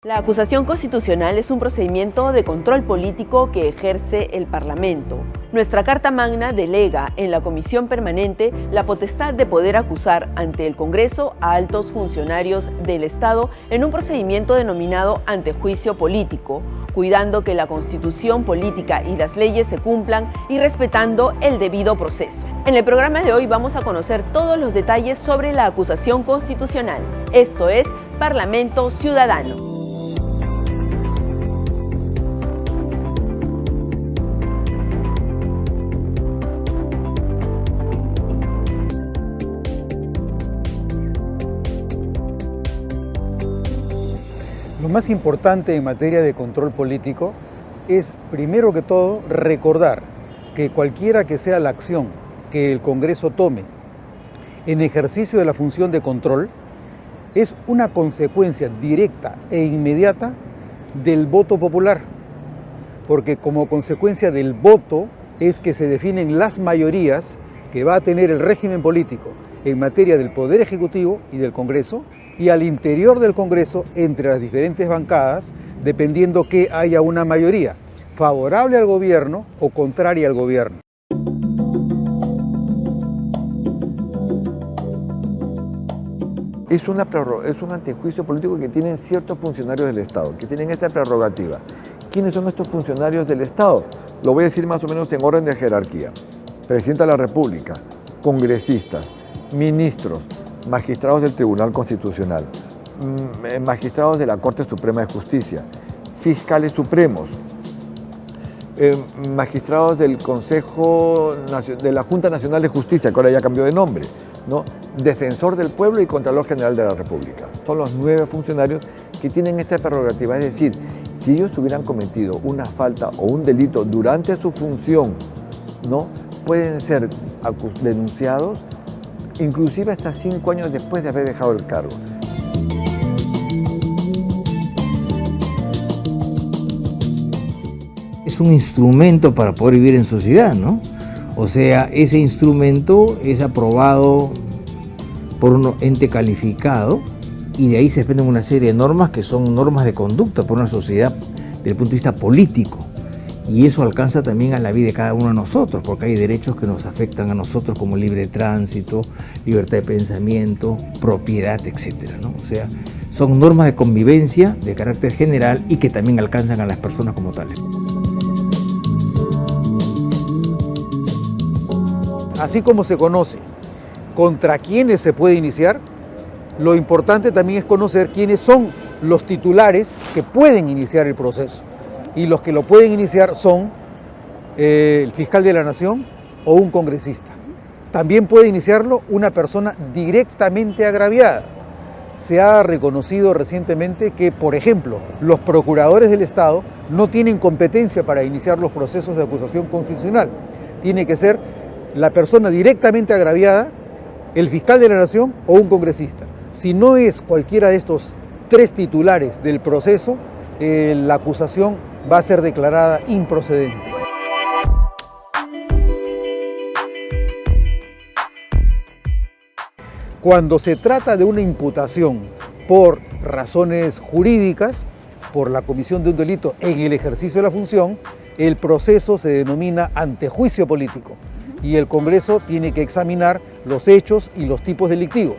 La acusación constitucional es un procedimiento de control político que ejerce el Parlamento. Nuestra Carta Magna delega en la Comisión Permanente la potestad de poder acusar ante el Congreso a altos funcionarios del Estado en un procedimiento denominado antejuicio político, cuidando que la Constitución política y las leyes se cumplan y respetando el debido proceso. En el programa de hoy vamos a conocer todos los detalles sobre la acusación constitucional. Esto es Parlamento Ciudadano. Lo más importante en materia de control político es, primero que todo, recordar que cualquiera que sea la acción que el Congreso tome en ejercicio de la función de control es una consecuencia directa e inmediata del voto popular, porque como consecuencia del voto es que se definen las mayorías que va a tener el régimen político en materia del Poder Ejecutivo y del Congreso, y al interior del Congreso, entre las diferentes bancadas, dependiendo que haya una mayoría favorable al gobierno o contraria al gobierno. Es un antejuicio político que tienen ciertos funcionarios del Estado, que tienen esta prerrogativa. ¿Quiénes son estos funcionarios del Estado? Lo voy a decir más o menos en orden de jerarquía. Presidenta de la República, congresistas, ministros, magistrados del Tribunal Constitucional, magistrados de la Corte Suprema de Justicia, fiscales supremos, magistrados del Consejo de la Junta Nacional de Justicia, que ahora ya cambió de nombre, ¿no? Defensor del Pueblo y Contralor General de la República. Son los 9 funcionarios que tienen esta prerrogativa, es decir, si ellos hubieran cometido una falta o un delito durante su función, ¿no? Pueden ser denunciados inclusive hasta 5 años después de haber dejado el cargo. Es un instrumento para poder vivir en sociedad, ¿no? O sea, ese instrumento es aprobado por un ente calificado y de ahí se desprenden una serie de normas que son normas de conducta por una sociedad desde el punto de vista político. Y eso alcanza también a la vida de cada uno de nosotros, porque hay derechos que nos afectan a nosotros como libre tránsito, libertad de pensamiento, propiedad, etcétera, ¿no? O sea, son normas de convivencia de carácter general y que también alcanzan a las personas como tales. Así como se conoce contra quiénes se puede iniciar, lo importante también es conocer quiénes son los titulares que pueden iniciar el proceso. Y los que lo pueden iniciar son el fiscal de la Nación o un congresista. También puede iniciarlo una persona directamente agraviada. Se ha reconocido recientemente que, por ejemplo, los procuradores del Estado no tienen competencia para iniciar los procesos de acusación constitucional. Tiene que ser la persona directamente agraviada, el fiscal de la Nación o un congresista. Si no es cualquiera de estos 3 titulares del proceso, la acusación va a ser declarada improcedente. Cuando se trata de una imputación por razones jurídicas, por la comisión de un delito en el ejercicio de la función, el proceso se denomina antejuicio político y el Congreso tiene que examinar los hechos y los tipos delictivos.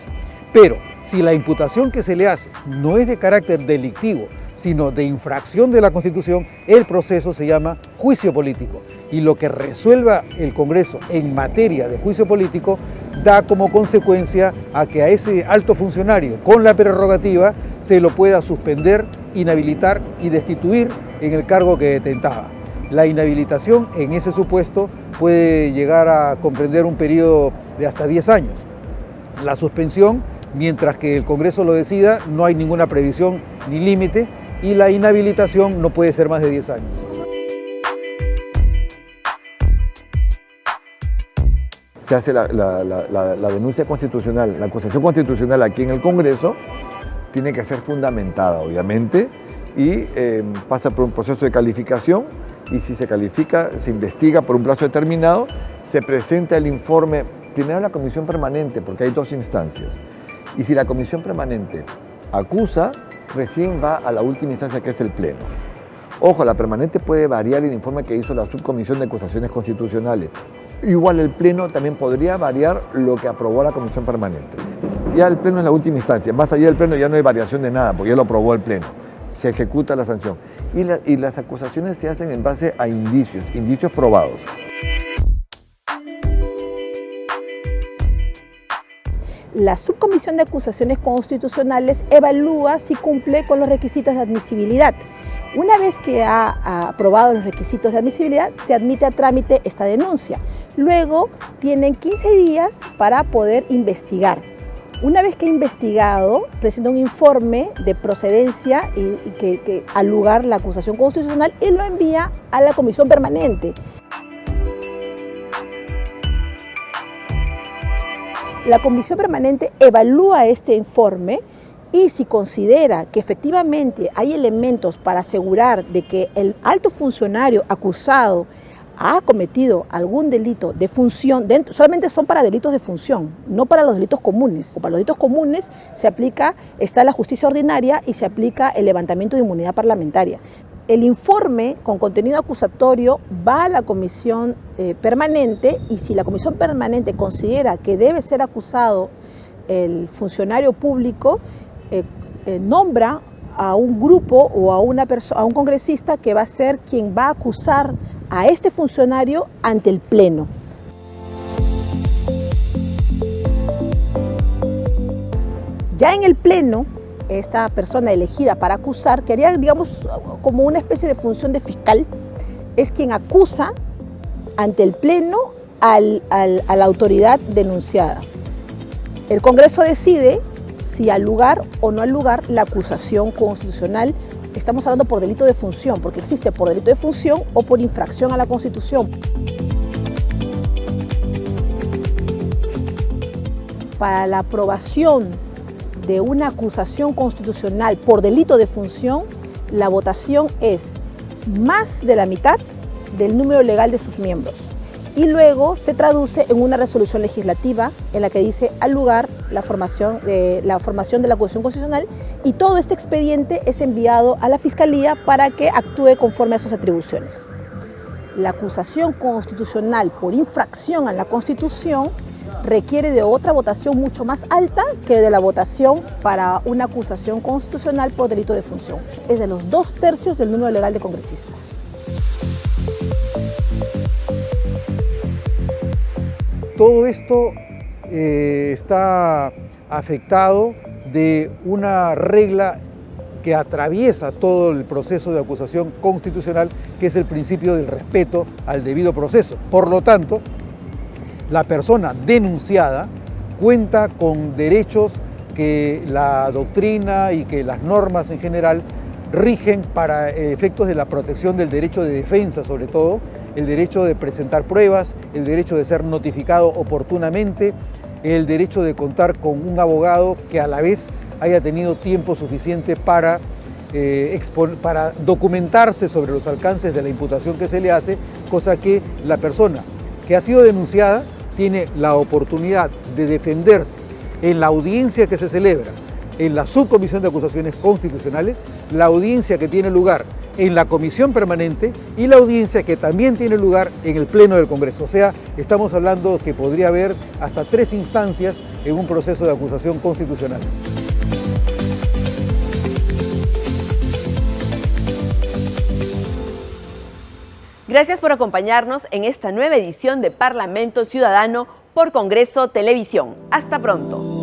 Pero si la imputación que se le hace no es de carácter delictivo, sino de infracción de la Constitución, el proceso se llama juicio político. Y lo que resuelva el Congreso en materia de juicio político da como consecuencia a que a ese alto funcionario con la prerrogativa se lo pueda suspender, inhabilitar y destituir en el cargo que detentaba. La inhabilitación en ese supuesto puede llegar a comprender un periodo de hasta 10 años. La suspensión, mientras que el Congreso lo decida, no hay ninguna previsión ni límite, y la inhabilitación no puede ser más de 10 años. Se hace la denuncia constitucional, la acusación constitucional aquí en el Congreso, tiene que ser fundamentada, obviamente, y pasa por un proceso de calificación, y si se califica, se investiga por un plazo determinado, se presenta el informe, primero a la comisión permanente, porque hay 2 instancias, y si la comisión permanente acusa, recién va a la última instancia, que es el Pleno. Ojo, la permanente puede variar el informe que hizo la Subcomisión de Acusaciones Constitucionales. Igual el Pleno también podría variar lo que aprobó la Comisión Permanente. Ya el Pleno es la última instancia. Más allá del Pleno ya no hay variación de nada, porque ya lo aprobó el Pleno. Se ejecuta la sanción. Y las acusaciones se hacen en base a indicios probados. La Subcomisión de Acusaciones Constitucionales evalúa si cumple con los requisitos de admisibilidad. Una vez que ha aprobado los requisitos de admisibilidad, se admite a trámite esta denuncia. Luego tienen 15 días para poder investigar. Una vez que ha investigado, presenta un informe de procedencia y que al lugar la acusación constitucional y lo envía a la Comisión Permanente. La Comisión Permanente evalúa este informe y si considera que efectivamente hay elementos para asegurar de que el alto funcionario acusado ha cometido algún delito de función, solamente son para delitos de función, no para los delitos comunes. Para los delitos comunes está la justicia ordinaria y se aplica el levantamiento de inmunidad parlamentaria. El informe con contenido acusatorio va a la comisión permanente y si la comisión permanente considera que debe ser acusado el funcionario público, nombra a un grupo o a un congresista que va a ser quien va a acusar a este funcionario ante el Pleno. Ya en el Pleno, esta persona elegida para acusar, que haría, digamos, como una especie de función de fiscal, es quien acusa ante el Pleno a la autoridad denunciada. El Congreso decide si al lugar o no al lugar la acusación constitucional. Estamos hablando por delito de función, porque existe por delito de función o por infracción a la Constitución. Para la aprobación de una acusación constitucional por delito de función, la votación es más de la mitad del número legal de sus miembros. Y luego se traduce en una resolución legislativa en la que dice al lugar la formación de la acusación constitucional y todo este expediente es enviado a la Fiscalía para que actúe conforme a sus atribuciones. La acusación constitucional por infracción a la Constitución requiere de otra votación mucho más alta que de la votación para una acusación constitucional por delito de función. Es de los 2/3 del número legal de congresistas. Todo esto está afectado de una regla que atraviesa todo el proceso de acusación constitucional, que es el principio del respeto al debido proceso. Por lo tanto, la persona denunciada cuenta con derechos que la doctrina y que las normas en general rigen para efectos de la protección del derecho de defensa, sobre todo, el derecho de presentar pruebas, el derecho de ser notificado oportunamente, el derecho de contar con un abogado que a la vez haya tenido tiempo suficiente para documentarse sobre los alcances de la imputación que se le hace, cosa que la persona que ha sido denunciada tiene la oportunidad de defenderse en la audiencia que se celebra en la Subcomisión de Acusaciones Constitucionales, la audiencia que tiene lugar en la Comisión Permanente y la audiencia que también tiene lugar en el Pleno del Congreso. O sea, estamos hablando que podría haber hasta 3 instancias en un proceso de acusación constitucional. Gracias por acompañarnos en esta nueva edición de Parlamento Ciudadano por Congreso Televisión. Hasta pronto.